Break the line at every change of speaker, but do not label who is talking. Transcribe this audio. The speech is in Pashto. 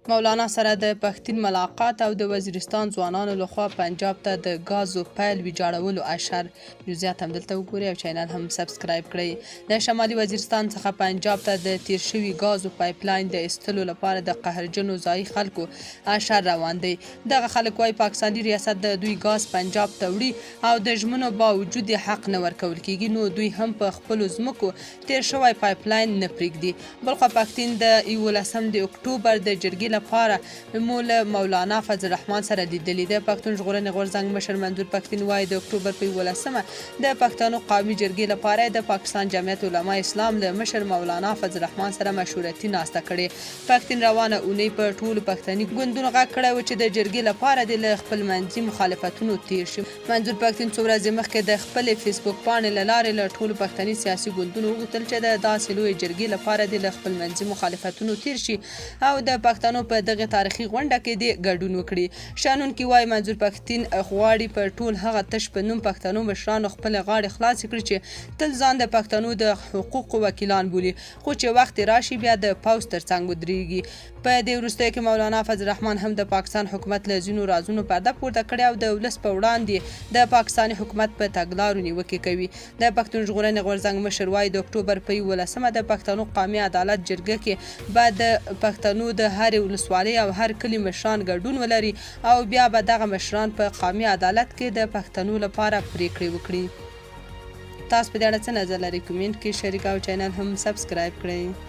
مولانا سره د پښتون ملاقات او د وزیرستان ځوانانو لخوا پنجاب ته د غازو پیل ویجاړولو اشر. جزئیات هم دلته وګورئ او چینل هم سبسکرایب کړئ. د شمالي وزیرستان څخه پنجاب ته د تیر شوي غازو پایپلاین د ایستلو لپاره د قهرجنو ځایي خلکو اشر روان دی. دغه خلک وايي پاکستاني ریاست د دوی غاز پنجاب ته وړي او د ژمنو باوجود حق نه ورکول کیږي، نو دوی هم په خپلو ځمکو تیر شوی پایپلاین نه پرېږدي. بلخوا پښتون د 11 د اکتوبر د جرګې لپاره مول مولانا فضل الرحمن سره لیدلي. د پښتون ژغورنې غورځنګ مشر منظور پښتون وایي د اکتوبر په 11مه د پښتنو قومي جرګې لپاره د پاکستان جمعیت علما اسلام له مشر مولانا فضل الرحمن سره مشورتي ناسته کړې. پښتون روانه اونۍ په ټولو پښتني ګوندونو غږ کړی و چې د جرګې لپاره د له خپل منځي مخالفتونو تیر شي. منظور پښتون څو ورځې مخکې د خپلې فیسبوک پاڼې له لارې له ټولو پښتني سیاسي ګوندونو وغوښتل چې د داسې لویې جرګې لپاره د له خپل منځي مخالفتونو تیر شي او د پښتنو په دغه تاریخي غونډه کې د ګډون وکړي. شانونکي وایي منظور پښتون غواړي په ټول هغه تش په نوم پښتنو مشرانو خپل غاړې خلاصې کړي چې تل ځان د پښتنو د حقوقو وکیلان بولي، خو چې وخت راشي بیا د پوځ ترڅنګ ودرېږي. په دې وروستیو کې مولانا فضل الرحمن هم د پاکستان حکومت له ځینو رازونو پرده پورته کړې او د ولس په وړاندې د پاکستاني حکومت په تګلارو نیوکې کوي. د پښتون ژغورنې غورځنګ مشر وایي د اکتوبر په 11مه د پښتنو قومي عدالت جرګه کې به د پښتنو د هرې ولسوالۍ او هر کلي مشران ګډون ولري او بیا به دغه مشران په قومي عدالت کې د پښتنو لپاره پریکړې وکړي. تاسو په دې اړه څه نظر لرئ؟ کومنټ کې شریک او چینل هم سبسکرایب کړئ.